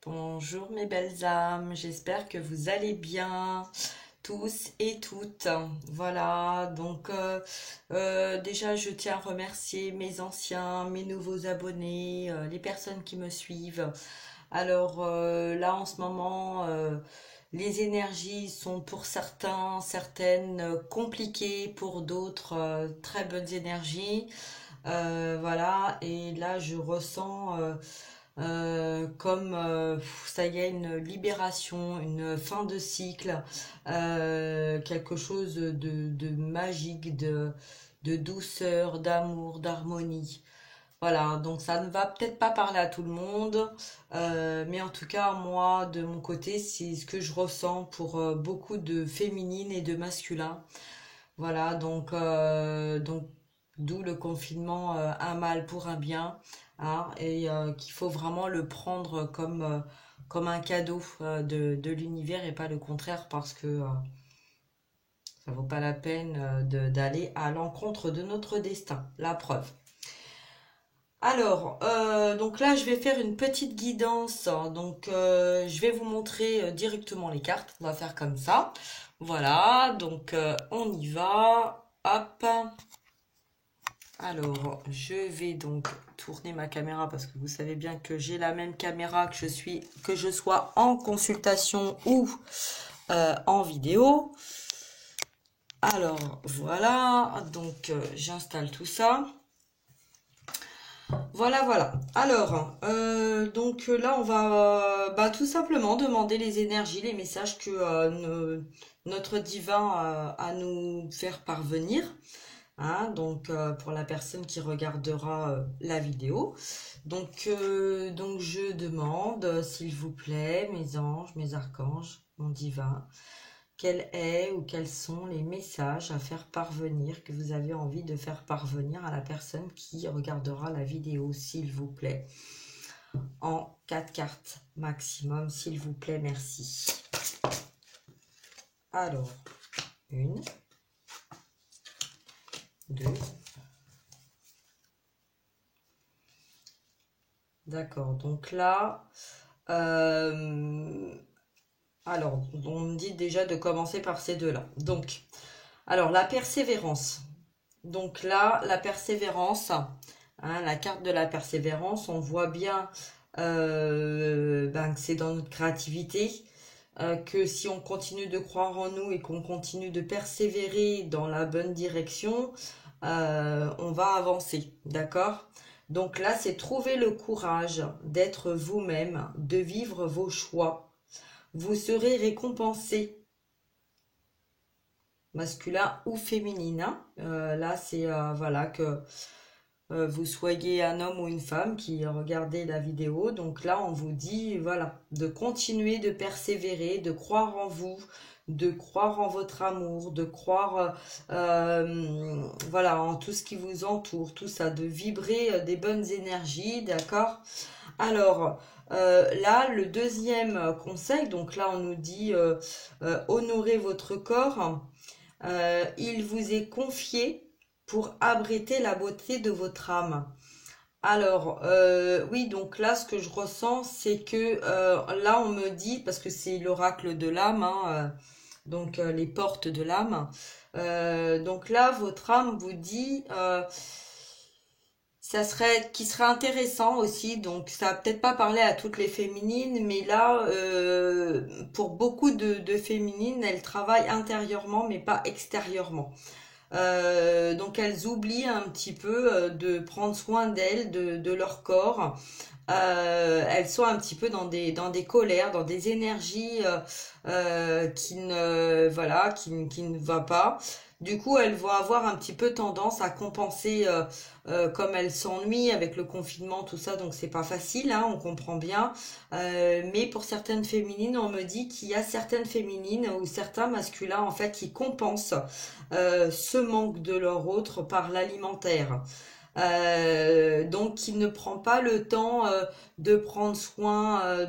Bonjour mes belles âmes, j'espère que vous allez bien tous et toutes. Voilà, déjà je tiens à remercier mes anciens, mes nouveaux abonnés, les personnes qui me suivent. Là en ce moment, les énergies sont pour certaines compliquées, pour d'autres très bonnes énergies. Voilà, et là je ressens ça y est, une libération, une fin de cycle, quelque chose de magique, de douceur, d'amour, d'harmonie. Voilà, donc ça ne va peut-être pas parler à tout le monde, mais en tout cas, moi, de mon côté, c'est ce que je ressens pour beaucoup de féminines et de masculins. Voilà, donc d'où le confinement, un mal pour un bien, hein, et qu'il faut vraiment le prendre comme un cadeau de l'univers et pas le contraire parce que ça vaut pas la peine d'aller à l'encontre de notre destin. La preuve. Donc là, je vais faire une petite guidance. Je vais vous montrer directement les cartes. On va faire comme ça. Voilà, on y va. Hop. Alors, je vais donc tourner ma caméra parce que vous savez bien que j'ai la même caméra que je sois en consultation ou en vidéo. Alors, voilà, j'installe tout ça. Voilà. Là, on va tout simplement demander les énergies, les messages que notre divin a à nous faire parvenir. Hein, pour la personne qui regardera la vidéo. Donc je demande, s'il vous plaît, mes anges, mes archanges, mon divin, quel est ou quels sont les messages à faire parvenir, que vous avez envie de faire parvenir à la personne qui regardera la vidéo, s'il vous plaît. En 4 cartes maximum, s'il vous plaît, merci. Alors, 1, 2. D'accord, donc là, on me dit déjà de commencer par ces deux-là. La persévérance. Donc là, la persévérance, hein, la carte de la persévérance, on voit bien que c'est dans notre créativité, que si on continue de croire en nous et qu'on continue de persévérer dans la bonne direction, on va avancer, d'accord? Donc là, c'est trouver le courage d'être vous-même, de vivre vos choix. Vous serez récompensé, masculin ou féminin, hein. Là, c'est voilà que vous soyez un homme ou une femme qui regardez la vidéo. Donc là, on vous dit, voilà, de continuer de persévérer, de croire en vous, de croire en votre amour, de croire voilà, en tout ce qui vous entoure, tout ça, de vibrer des bonnes énergies, d'accord? Alors, là, le deuxième conseil, donc là, on nous dit honorez votre corps. Il vous est confié pour abriter la beauté de votre âme. Oui, donc là, ce que je ressens, c'est que là, on me dit, parce que c'est l'oracle de l'âme, hein, les portes de l'âme. Donc là, votre âme vous dit, qui serait intéressant aussi. Donc, ça va peut-être pas parler à toutes les féminines, mais là, pour beaucoup de féminines, elles travaillent intérieurement, mais pas extérieurement. Donc elles oublient un petit peu de prendre soin d'elles, de leur corps. Elles sont un petit peu dans des colères, dans des énergies qui ne va pas. Du coup, elles vont avoir un petit peu tendance à compenser comme elles s'ennuient avec le confinement, tout ça, donc c'est pas facile, hein, on comprend bien. Mais pour certaines féminines, on me dit qu'il y a certaines féminines ou certains masculins en fait qui compensent ce manque de leur autre par l'alimentaire. Donc qui ne prend pas le temps de prendre soin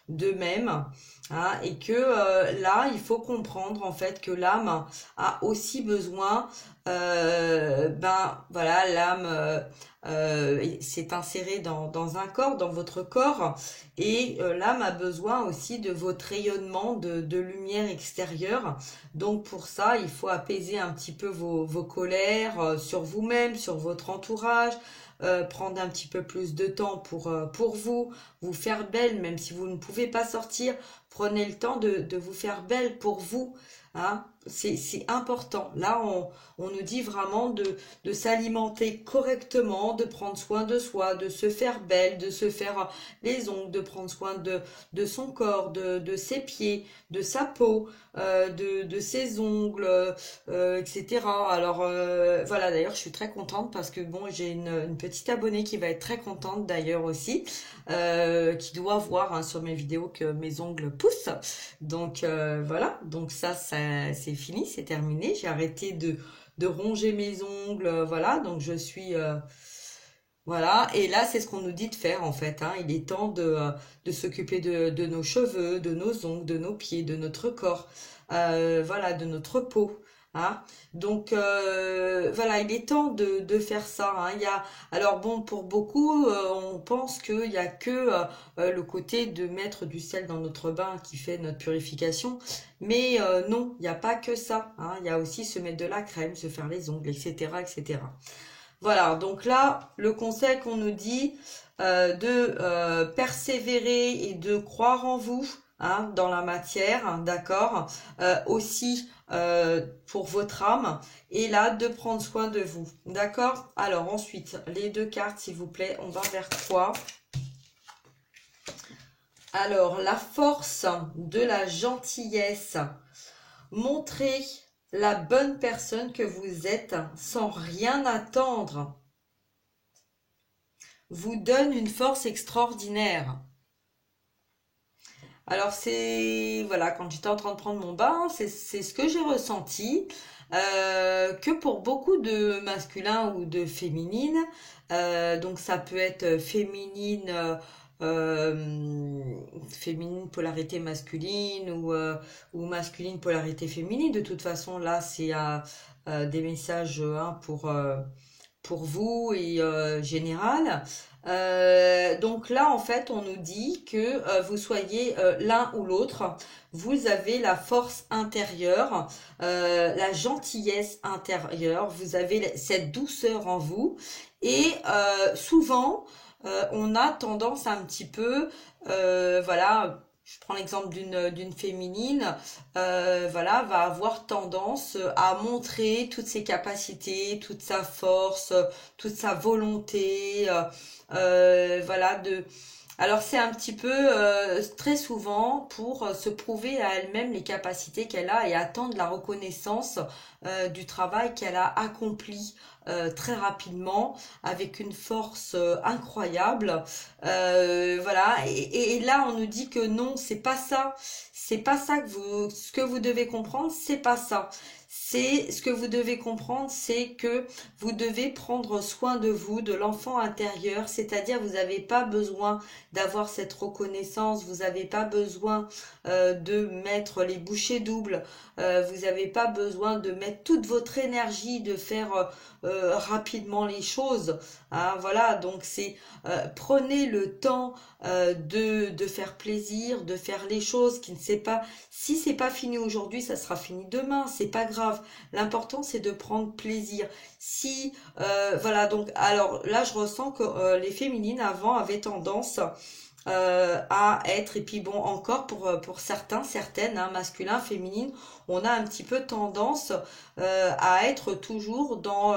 d'eux-mêmes, hein, et que là il faut comprendre en fait que l'âme a aussi besoin l'âme c'est inséré dans un corps, dans votre corps, et l'âme a besoin aussi de votre rayonnement de lumière extérieure. Donc pour ça, il faut apaiser un petit peu vos colères sur vous-même, sur votre entourage, prendre un petit peu plus de temps pour vous faire belle, même si vous ne pouvez pas sortir, prenez le temps de vous faire belle pour vous. Hein, c'est important. Là, on nous dit vraiment de s'alimenter correctement, de prendre soin de soi, de se faire belle, de se faire les ongles, de prendre soin de son corps, de ses pieds, de sa peau, de ses ongles, etc. Alors voilà, d'ailleurs, je suis très contente parce que bon, j'ai une petite abonnée qui va être très contente d'ailleurs aussi, qui doit voir hein, sur mes vidéos que mes ongles poussent. Donc voilà, donc ça c'est fini, c'est terminé. J'ai arrêté de ronger mes ongles, voilà. Donc je suis voilà. Et là c'est ce qu'on nous dit de faire en fait. Hein. Il est temps de s'occuper de nos cheveux, de nos ongles, de nos pieds, de notre corps, voilà, de notre peau. Hein. Donc voilà, il est temps de faire ça. Hein. Alors bon, pour beaucoup, on pense qu'il y a que le côté de mettre du sel dans notre bain qui fait notre purification, mais non, il n'y a pas que ça. Hein. Il y a aussi se mettre de la crème, se faire les ongles, etc., etc. Voilà, donc là, le conseil qu'on nous dit de persévérer et de croire en vous, hein, dans la matière, hein, d'accord, aussi pour votre âme, et là, de prendre soin de vous, d'accord. Alors ensuite, les deux cartes, s'il vous plaît, on va vers quoi? Alors, la force de la gentillesse. Montrez la bonne personne que vous êtes sans rien attendre vous donne une force extraordinaire. Alors c'est, voilà, quand j'étais en train de prendre mon bain, c'est ce que j'ai ressenti, que pour beaucoup de masculins ou de féminines, donc ça peut être féminine, féminine polarité masculine ou masculine polarité féminine. De toute façon, là, c'est des messages hein, pour vous et général. Donc là, en fait, on nous dit que vous soyez l'un ou l'autre. Vous avez la force intérieure, la gentillesse intérieure. Vous avez cette douceur en vous. Et souvent, on a tendance un petit peu, voilà. Je prends l'exemple d'une féminine, voilà, va avoir tendance à montrer toutes ses capacités, toute sa force, toute sa volonté, voilà. Alors c'est un petit peu très souvent pour se prouver à elle-même les capacités qu'elle a et attendre la reconnaissance du travail qu'elle a accompli très rapidement avec une force incroyable. Voilà. Et là on nous dit que non, c'est pas ça ce que vous devez comprendre, c'est pas ça. C'est ce que vous devez comprendre, c'est que vous devez prendre soin de vous, de l'enfant intérieur, c'est-à-dire vous n'avez pas besoin d'avoir cette reconnaissance, vous n'avez pas besoin de mettre les bouchées doubles, vous n'avez pas besoin de mettre toute votre énergie, de faire rapidement les choses. Hein, voilà, donc c'est prenez le temps de faire plaisir, de faire les choses qui ne sait pas. Si c'est pas fini aujourd'hui, ça sera fini demain, c'est pas grave. L'important c'est de prendre plaisir. Si voilà, donc alors là je ressens que les féminines avant avaient tendance à être, et puis bon encore pour certains, certaines, hein, masculins, féminines, on a un petit peu tendance à être toujours dans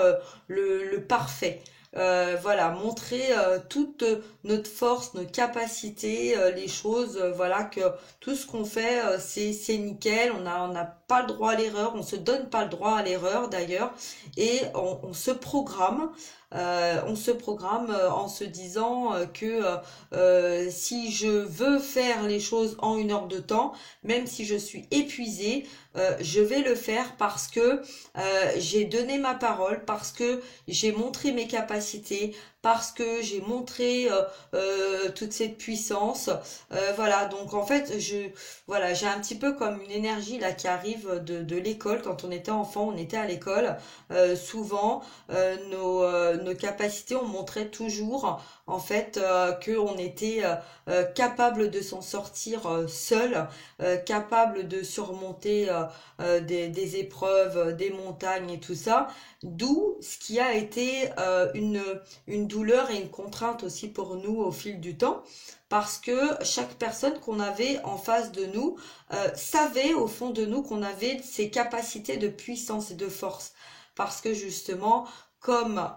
le parfait. Voilà, montrer toute notre force, notre capacité, les choses, voilà, que tout ce qu'on fait, c'est nickel, on n'a pas le droit à l'erreur, on se donne pas le droit à l'erreur d'ailleurs, et on se programme en se disant que si je veux faire les choses en 1 heure de temps, même si je suis épuisée, je vais le faire parce que j'ai donné ma parole, parce que j'ai montré mes capacités, parce que j'ai montré toute cette puissance. Voilà, donc en fait, voilà, j'ai un petit peu comme une énergie là qui arrive de l'école. Quand on était enfant, on était à l'école. Souvent, nos capacités, on montrait toujours en fait que on était capable de s'en sortir seul, capable de surmonter des épreuves, des montagnes et tout ça. D'où ce qui a été une douleur et une contrainte aussi pour nous au fil du temps, parce que chaque personne qu'on avait en face de nous savait au fond de nous qu'on avait ces capacités de puissance et de force. Parce que justement, comme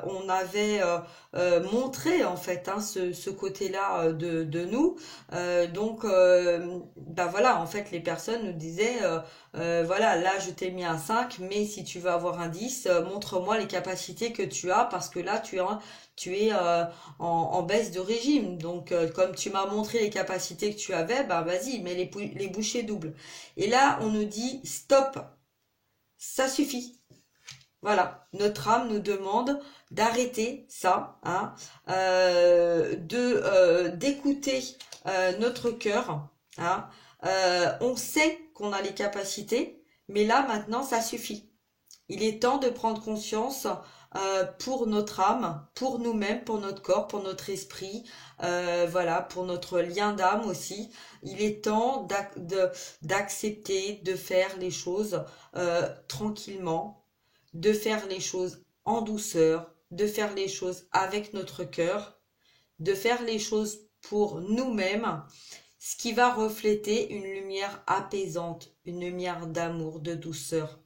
on avait montré en fait ce côté-là de nous, bah voilà, en fait les personnes nous disaient voilà, là je t'ai mis un 5, mais si tu veux avoir un 10, montre-moi les capacités que tu as, parce que là tu es en baisse de régime. Donc comme tu m'as montré les capacités que tu avais, bah vas-y, mets les bouchées doubles. Et là on nous dit stop, ça suffit. Voilà, notre âme nous demande d'arrêter ça, hein, d'écouter notre cœur, hein. On sait qu'on a les capacités, mais là maintenant ça suffit. Il est temps de prendre conscience pour notre âme, pour nous-mêmes, pour notre corps, pour notre esprit, voilà, pour notre lien d'âme aussi. Il est temps d'accepter de faire les choses tranquillement, de faire les choses en douceur, de faire les choses avec notre cœur, de faire les choses pour nous-mêmes, ce qui va refléter une lumière apaisante, une lumière d'amour, de douceur.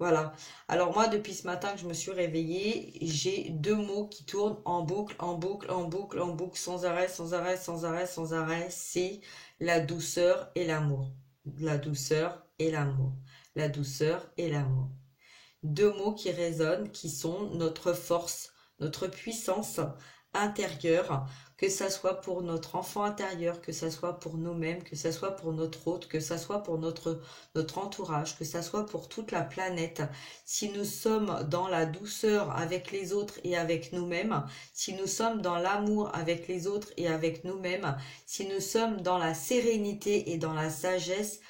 Voilà. Alors moi, depuis ce matin que je me suis réveillée, j'ai deux mots qui tournent en boucle, en boucle, en boucle, en boucle, sans arrêt, sans arrêt, sans arrêt, sans arrêt. C'est la douceur et l'amour. La douceur et l'amour. La douceur et l'amour. Deux mots qui résonnent, qui sont notre force, notre puissance intérieure, que ça soit pour notre enfant intérieur, que ça soit pour nous-mêmes, que ça soit pour notre hôte, que ça soit pour notre entourage, que ça soit pour toute la planète. Si nous sommes dans la douceur avec les autres et avec nous-mêmes, si nous sommes dans l'amour avec les autres et avec nous-mêmes, si nous sommes dans la sérénité et dans la sagesse,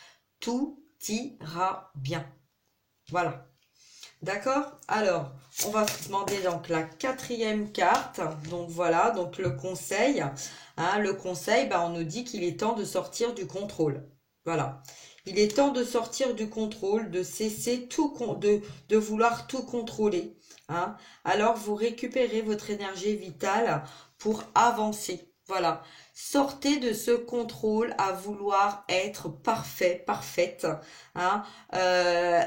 tout ira bien. Voilà. D'accord? Alors, on va demander donc la quatrième carte. Donc voilà, donc le conseil. Hein, le conseil, bah, on nous dit qu'il est temps de sortir du contrôle. Voilà. Il est temps de sortir du contrôle, de cesser de vouloir tout contrôler. Hein. Alors, vous récupérez votre énergie vitale pour avancer. Voilà. Sortez de ce contrôle à vouloir être parfait, parfaite, hein, euh,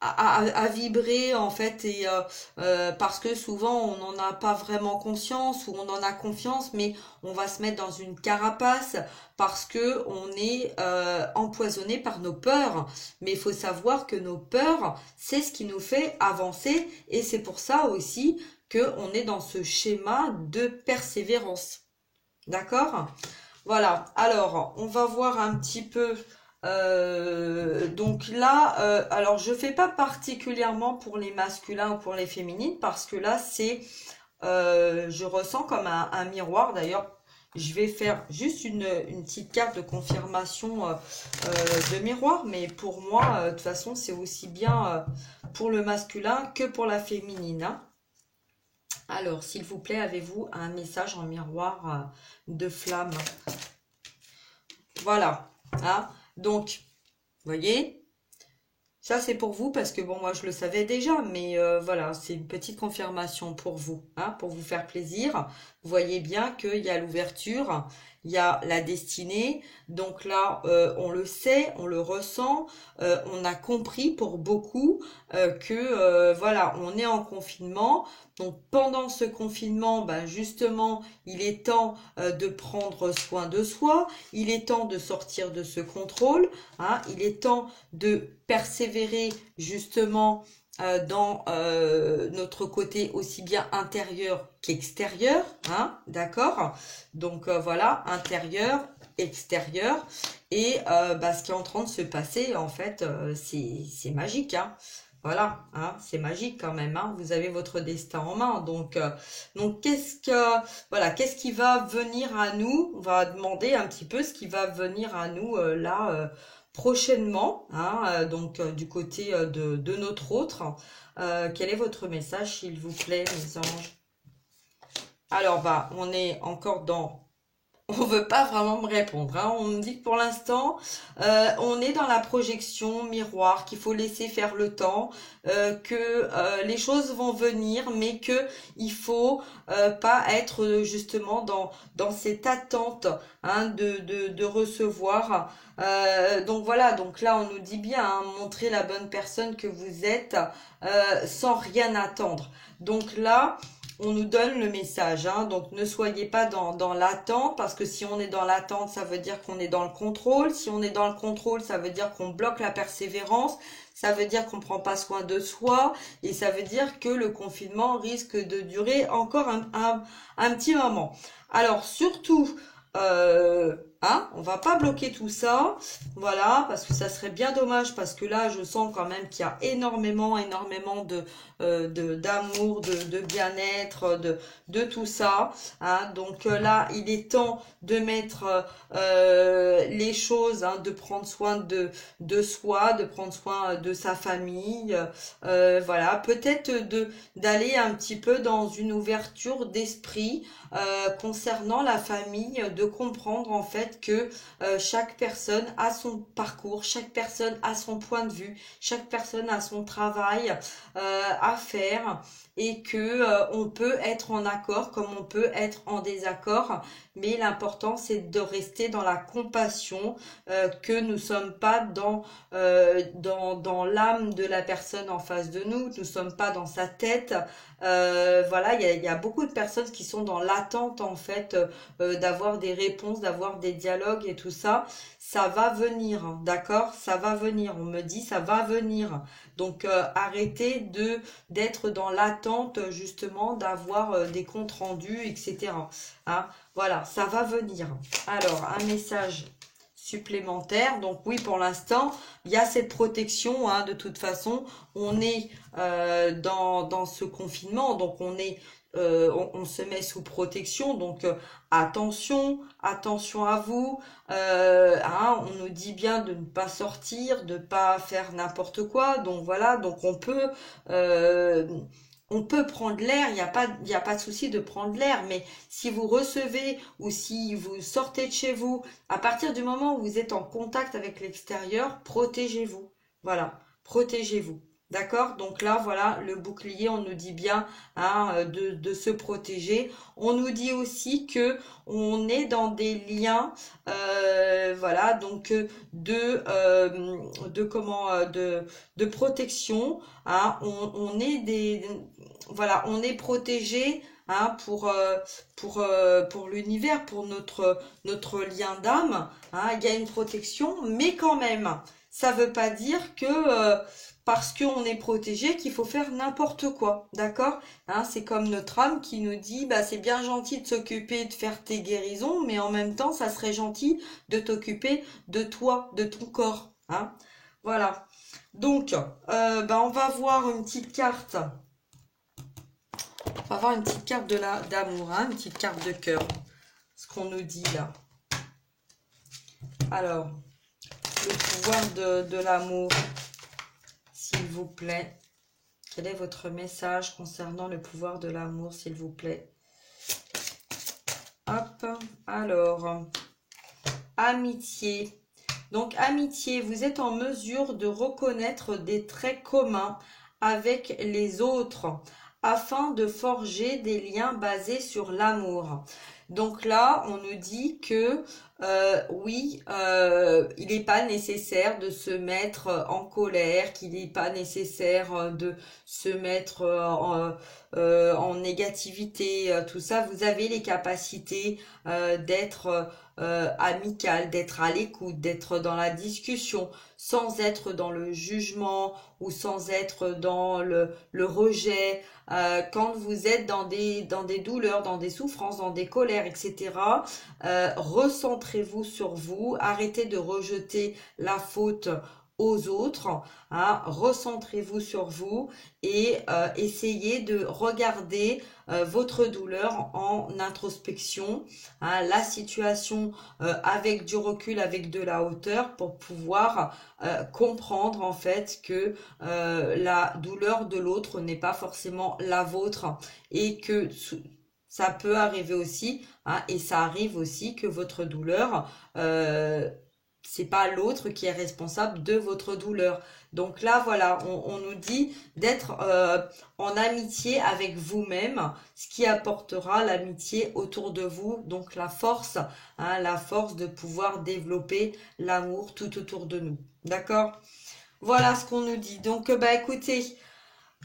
à vibrer en fait parce que souvent on n'en a pas vraiment conscience, ou on en a confiance mais on va se mettre dans une carapace parce que on est empoisonné par nos peurs. Mais il faut savoir que nos peurs, c'est ce qui nous fait avancer, et c'est pour ça aussi que on est dans ce schéma de persévérance. D'accord? Voilà, alors on va voir un petit peu. Donc là, alors je fais pas particulièrement pour les masculins ou pour les féminines, parce que là c'est, je ressens comme un miroir. D'ailleurs, je vais faire juste une petite carte de confirmation de miroir, mais pour moi, de toute façon, c'est aussi bien pour le masculin que pour la féminine, hein. Alors, s'il vous plaît, avez-vous un message en miroir de flamme? Voilà, hein. Donc, vous voyez, ça c'est pour vous, parce que bon, moi je le savais déjà, mais voilà, c'est une petite confirmation pour vous, hein, pour vous faire plaisir. Vous voyez bien qu'il y a l'ouverture, il y a la destinée. Donc là, on le sait, on le ressent, on a compris pour beaucoup que voilà, on est en confinement. Donc pendant ce confinement, ben justement, il est temps de prendre soin de soi, il est temps de sortir de ce contrôle, hein, il est temps de persévérer justement dans notre côté aussi bien intérieur qu'extérieur, hein, d'accord? Donc voilà, intérieur, extérieur, et bah, ce qui est en train de se passer, en fait, c'est magique, hein. Voilà, hein, c'est magique quand même, hein, vous avez votre destin en main. Donc qu'est-ce qui va venir à nous? On va demander un petit peu ce qui va venir à nous prochainement, hein, du côté de notre autre. Quel est votre message, s'il vous plaît, mes anges? Alors, bah, on est encore dans... On veut pas vraiment me répondre, hein. On me dit que pour l'instant, on est dans la projection miroir, qu'il faut laisser faire le temps, que les choses vont venir, mais que il faut pas être justement dans cette attente, hein, de recevoir. Donc voilà, donc là on nous dit bien, hein, montrer la bonne personne que vous êtes sans rien attendre. Donc là, on nous donne le message, hein, donc ne soyez pas dans l'attente, parce que si on est dans l'attente, ça veut dire qu'on est dans le contrôle. Si on est dans le contrôle, ça veut dire qu'on bloque la persévérance, ça veut dire qu'on prend pas soin de soi, et ça veut dire que le confinement risque de durer encore un petit moment. Alors surtout, on va pas bloquer tout ça, voilà, parce que ça serait bien dommage, parce que là, je sens quand même qu'il y a énormément d'amour, de bien-être, de tout ça, hein. Donc là, il est temps de mettre les choses, hein, de prendre soin de soi, de prendre soin de sa famille, voilà, peut-être d'aller un petit peu dans une ouverture d'esprit concernant la famille, de comprendre en fait que chaque personne a son parcours, chaque personne a son point de vue, chaque personne a son travail à faire, et que on peut être en accord comme on peut être en désaccord, mais l'important c'est de rester dans la compassion, que nous sommes pas dans l'âme de la personne en face de nous, nous sommes pas dans sa tête. Voilà, il y a beaucoup de personnes qui sont dans l'attente en fait, d'avoir des réponses, d'avoir des dialogues et tout ça. Ça va venir, hein, d'accord? Ça va venir. On me dit ça va venir. Donc arrêtez d'être dans l'attente justement d'avoir des comptes rendus, etc. Hein? Voilà, ça va venir. Alors, un message supplémentaire. Donc oui, pour l'instant, il y a cette protection, hein, de toute façon. On est dans ce confinement, donc on se met sous protection. Donc attention à vous. Hein, on nous dit bien de ne pas sortir, de pas faire n'importe quoi. Donc voilà, donc euh, on peut prendre l'air, il y a pas de souci de prendre l'air, mais si vous recevez ou si vous sortez de chez vous, à partir du moment où vous êtes en contact avec l'extérieur, protégez-vous. Voilà, protégez-vous. D'accord? Donc là, voilà, le bouclier, on nous dit bien, hein, de se protéger. On nous dit aussi que on est dans des liens, voilà, donc de comment, de protection. Hein, on est voilà, on est protégé, hein, pour l'univers, pour notre lien d'âme, hein, il y a une protection, mais quand même, ça veut pas dire que parce qu'on est protégé qu'il faut faire n'importe quoi, d'accord? Hein, c'est comme notre âme qui nous dit, bah c'est bien gentil de s'occuper de faire tes guérisons, mais en même temps, ça serait gentil de t'occuper de toi, de ton corps, hein? Voilà. Donc, bah on va voir une petite carte. On va voir une petite carte d'amour, hein, une petite carte de cœur. Ce qu'on nous dit là. Alors, le pouvoir de l'amour, s'il vous plaît. Quel est votre message concernant le pouvoir de l'amour, s'il vous plaît? Hop, alors, amitié. Donc, amitié, vous êtes en mesure de reconnaître des traits communs avec les autres afin de forger des liens basés sur l'amour. Donc là, on nous dit que oui, il n'est pas nécessaire de se mettre en colère, qu'il n'est pas nécessaire de se mettre en négativité, tout ça. Vous avez les capacités d'être amical, d'être à l'écoute, d'être dans la discussion, sans être dans le jugement ou sans être dans le rejet. Quand vous êtes dans des douleurs, dans des souffrances, dans des colères, etc., recentrez-vous sur vous, arrêtez de rejeter la faute aux autres, hein, recentrez-vous sur vous et essayez de regarder votre douleur en introspection, hein, la situation avec du recul, avec de la hauteur pour pouvoir comprendre en fait que la douleur de l'autre n'est pas forcément la vôtre et que ça peut arriver aussi, hein, et ça arrive aussi que votre douleur, c'est pas l'autre qui est responsable de votre douleur. Donc là, voilà, on nous dit d'être en amitié avec vous-même, ce qui apportera l'amitié autour de vous, donc la force de pouvoir développer l'amour tout autour de nous. D'accord? Voilà ce qu'on nous dit. Donc, bah écoutez,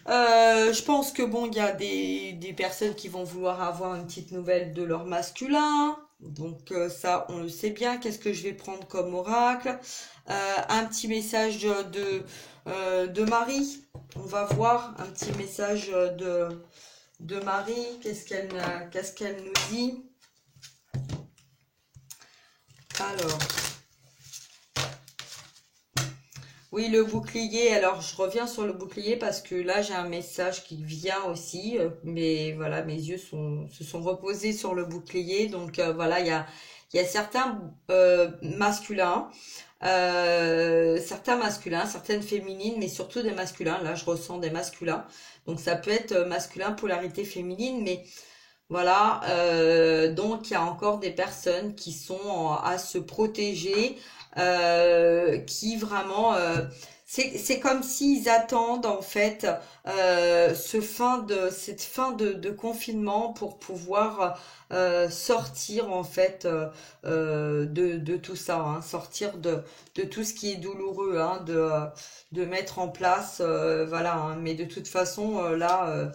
je pense que bon, il y a des personnes qui vont vouloir avoir une petite nouvelle de leur masculin. Donc ça, on le sait bien. Qu'est-ce que je vais prendre comme oracle? Un petit message de Marie. On va voir un petit message de Marie. Qu'est-ce qu'elle nous dit? Alors. Oui, le bouclier. Alors, je reviens sur le bouclier parce que là, j'ai un message qui vient aussi. Mais voilà, mes yeux se sont reposés sur le bouclier. Donc, voilà, il y a certains masculins, certaines féminines, mais surtout des masculins. Là, je ressens des masculins. Donc, ça peut être masculin, polarité féminine, mais voilà, donc il y a encore des personnes qui sont à se protéger, qui vraiment, c'est comme s'ils attendent en fait cette fin de confinement pour pouvoir sortir en fait de tout ça, hein, sortir de tout ce qui est douloureux, hein, de mettre en place, voilà, hein, mais de toute façon là.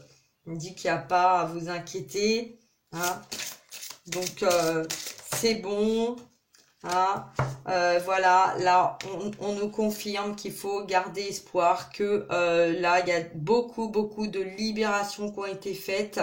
On dit qu'il n'y a pas à vous inquiéter, hein. Donc c'est bon, hein. Voilà, là on nous confirme qu'il faut garder espoir, que là il y a beaucoup de libérations qui ont été faites,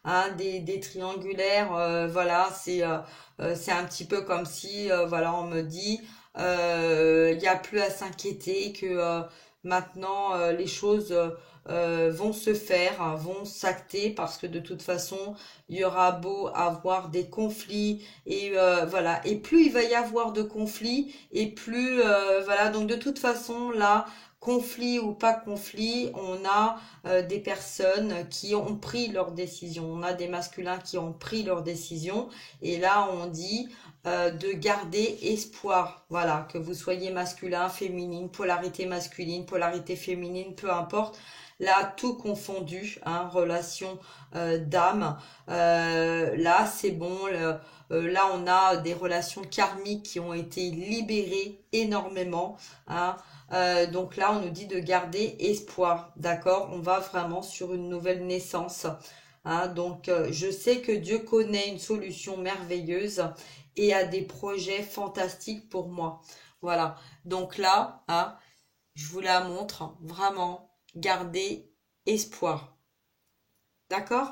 hein, des triangulaires, voilà, c'est un petit peu comme si, voilà, on me dit, il n'y a plus à s'inquiéter, que maintenant les choses vont se faire, hein, vont s'acter, parce que de toute façon, il y aura beau avoir des conflits, et voilà, et plus il va y avoir de conflits, et plus, voilà, donc de toute façon, là, conflit ou pas conflit, on a des personnes qui ont pris leur décision, on a des masculins qui ont pris leur décision, et là, on dit de garder espoir, voilà, que vous soyez masculin, féminine, polarité féminine, peu importe, là tout confondu, hein, relation d'âme, là c'est bon, là on a des relations karmiques qui ont été libérées énormément, hein. Donc là on nous dit de garder espoir, d'accord, on va vraiment sur une nouvelle naissance, hein. Donc je sais que Dieu connaît une solution merveilleuse et a des projets fantastiques pour moi, voilà, donc là, hein, je vous la montre, vraiment, gardez espoir. D'accord?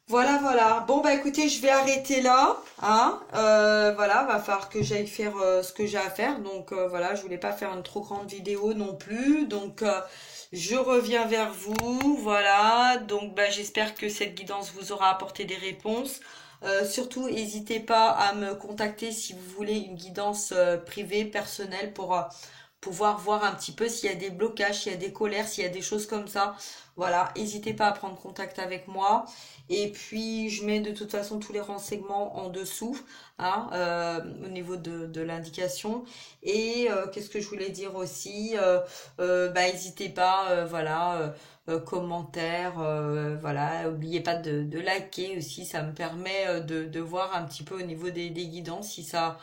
Voilà, voilà. Bon, bah écoutez, je vais arrêter là, hein. Voilà, va falloir que j'aille faire ce que j'ai à faire. Donc voilà, je voulais pas faire une trop grande vidéo non plus. Donc je reviens vers vous. Voilà. Donc bah j'espère que cette guidance vous aura apporté des réponses. Surtout, n'hésitez pas à me contacter si vous voulez une guidance privée, personnelle, pour pouvoir voir un petit peu s'il y a des blocages, s'il y a des colères, s'il y a des choses comme ça. Voilà, n'hésitez pas à prendre contact avec moi. Et puis, je mets de toute façon tous les renseignements en dessous, hein, au niveau de l'indication. Et qu'est-ce que je voulais dire aussi, bah, n'hésitez pas, voilà, commentaires, voilà, n'oubliez pas de liker aussi, ça me permet de voir un petit peu au niveau des guidances si ça,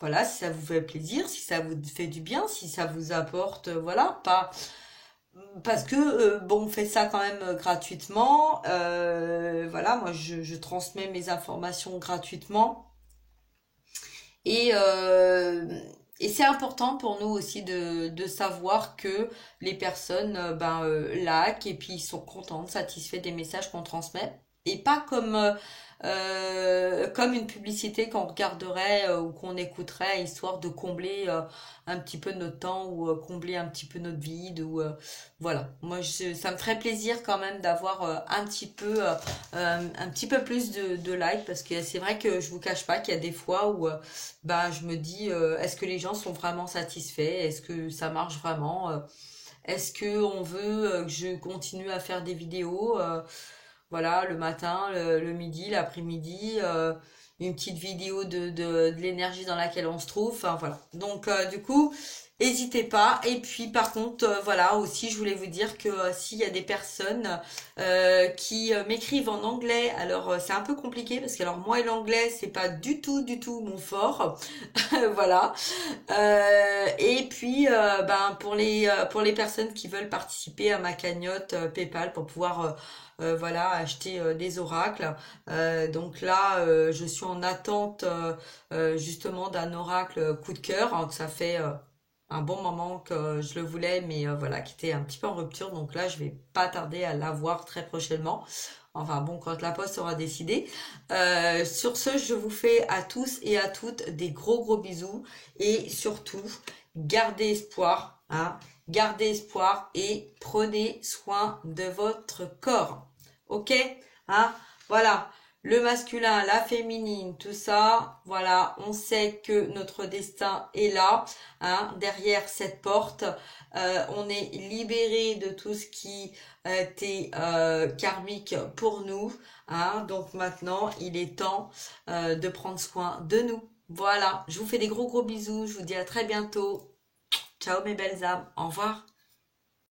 voilà, si ça vous fait plaisir, si ça vous fait du bien, si ça vous apporte, voilà, pas parce que bon, on fait ça quand même gratuitement. Voilà, moi je transmets mes informations gratuitement et et c'est important pour nous aussi de savoir que les personnes like et puis ils sont contentes, satisfaits des messages qu'on transmet, et pas comme comme une publicité qu'on regarderait ou qu'on écouterait, histoire de combler un petit peu notre temps ou combler un petit peu notre vide ou voilà. Moi, ça me ferait plaisir quand même d'avoir un petit peu plus de likes parce que c'est vrai que je vous cache pas qu'il y a des fois où bah je me dis est-ce que les gens sont vraiment satisfaits? Est-ce que ça marche vraiment? Est-ce que on veut que je continue à faire des vidéos voilà, le matin, le midi, l'après-midi, une petite vidéo de l'énergie dans laquelle on se trouve. Enfin voilà. Donc du coup, n'hésitez pas. Et puis par contre, voilà, aussi je voulais vous dire que s'il y a des personnes qui m'écrivent en anglais, alors c'est un peu compliqué parce que alors moi et l'anglais, c'est pas du tout mon fort. Voilà. Et puis ben pour les personnes qui veulent participer à ma cagnotte PayPal pour pouvoir voilà, acheter des oracles. Donc là, je suis en attente justement d'un oracle coup de cœur, hein, que ça fait un bon moment que je le voulais, mais voilà, qui était un petit peu en rupture. Donc là, je vais pas tarder à l'avoir très prochainement. Enfin bon, quand la poste aura décidé. Sur ce, je vous fais à tous et à toutes des gros bisous. Et surtout, gardez espoir, hein. Gardez espoir et prenez soin de votre corps. Ok? Hein? Voilà. Le masculin, la féminine, tout ça, voilà, on sait que notre destin est là, hein, derrière cette porte. On est libéré de tout ce qui était karmique pour nous, hein. Donc maintenant, il est temps de prendre soin de nous. Voilà, je vous fais des gros bisous, je vous dis à très bientôt. Ciao mes belles âmes, au revoir.